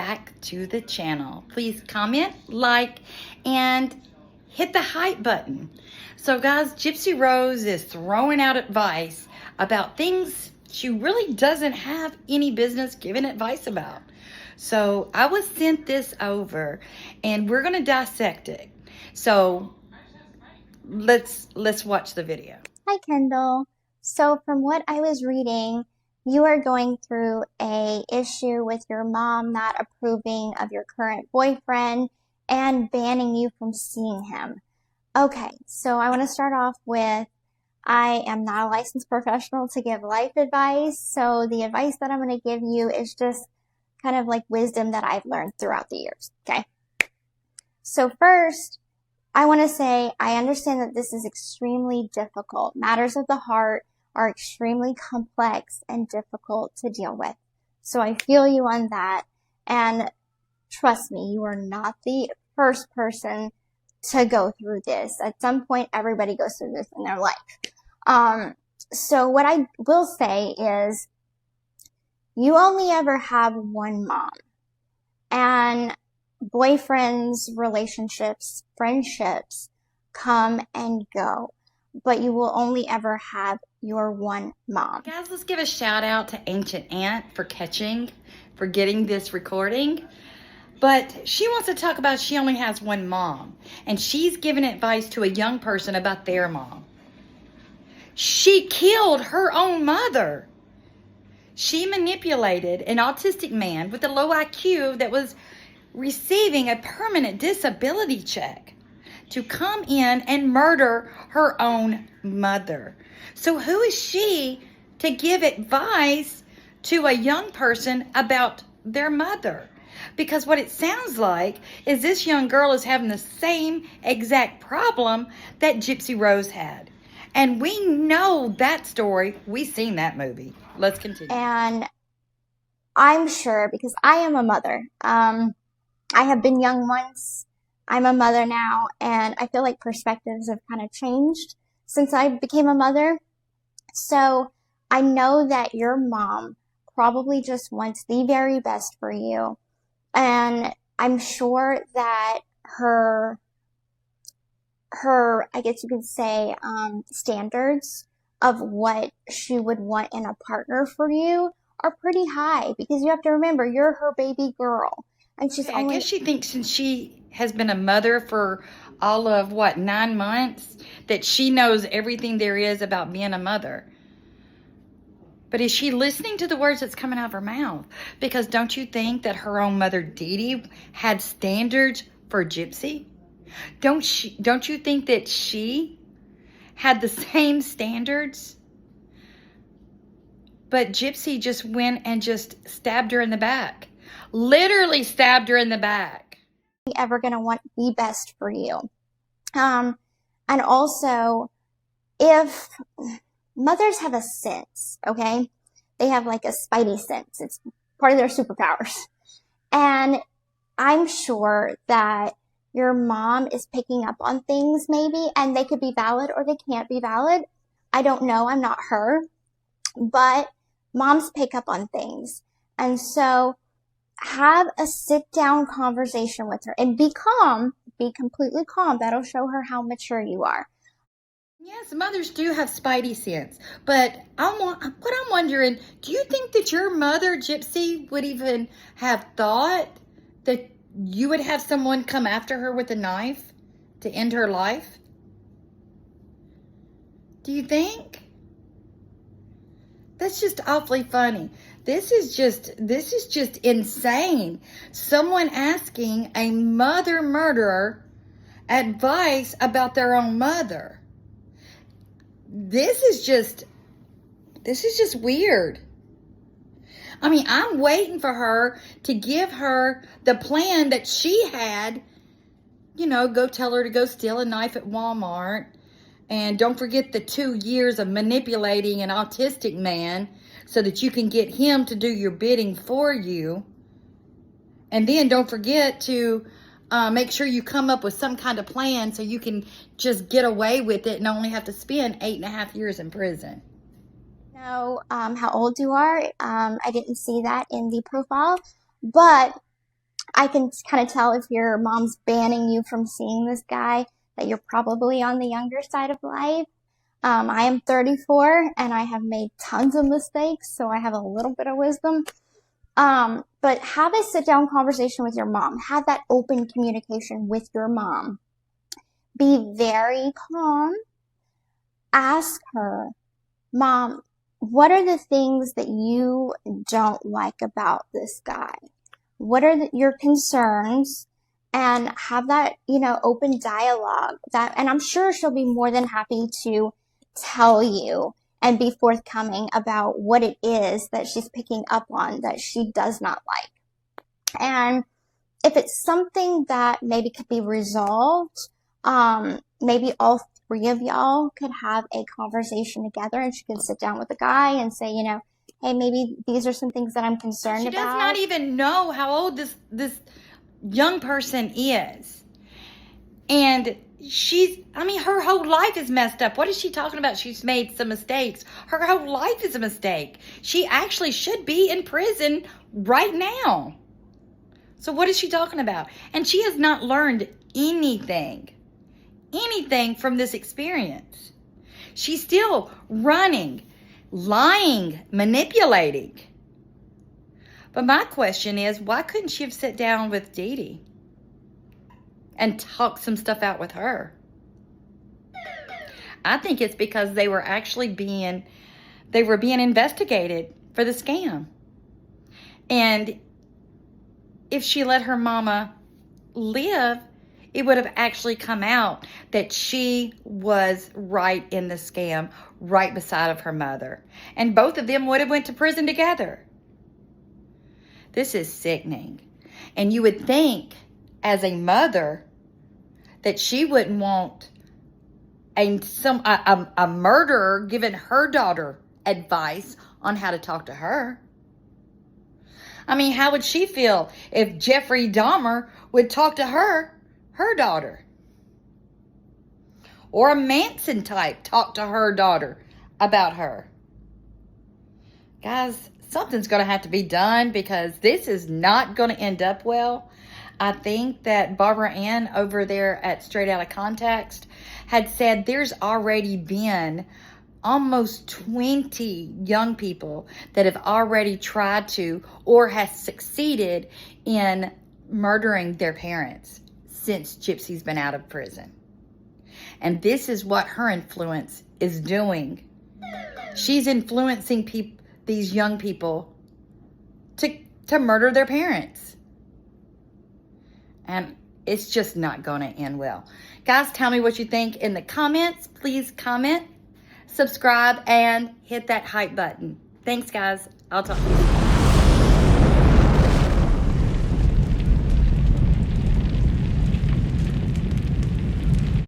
back to the channel. Please comment, like, and hit the hype button. So guys, Gypsy Rose is throwing out advice about things she really doesn't have any business giving advice about. So I was sent this over and we're gonna dissect it. So let's watch the video. Hi, Kendall. So from what I was reading, you are going through a issue with your mom not approving of your current boyfriend and banning you from seeing him. Okay, so I want to start off with, I am not a licensed professional to give life advice, so the advice that I'm going to give you is just kind of like wisdom that I've learned throughout the years, okay? So first, I want to say I understand that this is extremely difficult. Matters of the heart are extremely complex and difficult to deal with. So I feel you on that. And trust me, you are not the first person to go through this. At some point, everybody goes through this in their life. So what I will say is you only ever have one mom. And boyfriends, relationships, friendships come and go, but you will only ever have your one mom. Guys, let's give a shout out to Ancient Aunt for getting this recording. But she wants to talk about she only has one mom, and she's giving advice to a young person about their mom. She killed her own mother. She manipulated an autistic man with a low IQ that was receiving a permanent disability check to come in and murder her own mother. So who is she to give advice to a young person about their mother? Because what it sounds like is this young girl is having the same exact problem that Gypsy Rose had. And we know that story. We've seen that movie. Let's continue. And I'm sure, because I am a mother, I have been young once, I'm a mother now, and I feel like perspectives have kind of changed since I became a mother. So I know that your mom probably just wants the very best for you. And I'm sure that her, I guess you could say, standards of what she would want in a partner for you are pretty high, because you have to remember, you're her baby girl. And she's I guess she thinks since she has been a mother for all of, 9 months, that she knows everything there is about being a mother. But is she listening to the words that's coming out of her mouth? Because don't you think that her own mother, Dee Dee, had standards for Gypsy? Don't you think that she had the same standards? But Gypsy just went and just stabbed her in the back. Literally stabbed her in the back. Ever going to want the best for you. And also, if mothers have a sense, okay? They have like a spidey sense. It's part of their superpowers. And I'm sure that your mom is picking up on things maybe, and they could be valid or they can't be valid. I don't know. I'm not her. But moms pick up on things. And so have a sit-down conversation with her and be calm, be completely calm. That'll show her how mature you are. Yes, mothers do have spidey sense, but what I'm wondering, do you think that your mother, Gypsy, would even have thought that you would have someone come after her with a knife to end her life? Do you think? That's just awfully funny. This is just insane. Someone asking a mother murderer advice about their own mother. This is just weird. I mean, I'm waiting for her to give her the plan that she had. You know, go tell her to go steal a knife at Walmart. And don't forget the 2 years of manipulating an autistic man so that you can get him to do your bidding for you. And then don't forget to make sure you come up with some kind of plan so you can just get away with it and only have to spend 8.5 years in prison. Know how old you are. I didn't see that in the profile, but I can kind of tell if your mom's banning you from seeing this guy that you're probably on the younger side of life. I am 34 and I have made tons of mistakes, so I have a little bit of wisdom. But have a sit down conversation with your mom. Have that open communication with your mom. Be very calm. Ask her, Mom, what are the things that you don't like about this guy? What are your concerns? And have that, open dialogue. And I'm sure she'll be more than happy to tell you and be forthcoming about what it is that she's picking up on that she does not like. And if it's something that maybe could be resolved, maybe all three of y'all could have a conversation together, and she can sit down with the guy and say, hey, maybe these are some things that I'm concerned about. She does not even know how old this young person is. And her whole life is messed up. What is she talking about? She's made some mistakes. Her whole life is a mistake. She actually should be in prison right now. So what is she talking about? And she has not learned anything from this experience. She's still running, lying, manipulating. But my question is, why couldn't she have sat down with Dee Dee and talked some stuff out with her? I think it's because they were being investigated for the scam. And if she let her mama live, it would have actually come out that she was right in the scam, right beside of her mother. And both of them would have went to prison together. This is sickening. And you would think, as a mother, that she wouldn't want a murderer giving her daughter advice on how to talk to her. How would she feel if Jeffrey Dahmer would talk to her daughter? Or a Manson type talk to her daughter about her? Guys, something's going to have to be done, because this is not going to end up well. I think that Barbara Ann over there at Straight Outta Context had said there's already been almost 20 young people that have already tried to or has succeeded in murdering their parents since Gypsy's been out of prison. And this is what her influence is doing. She's influencing these young people to murder their parents. And it's just not going to end well. Guys, tell me what you think in the comments. Please comment, subscribe, and hit that hype button. Thanks, guys. I'll talk to you soon.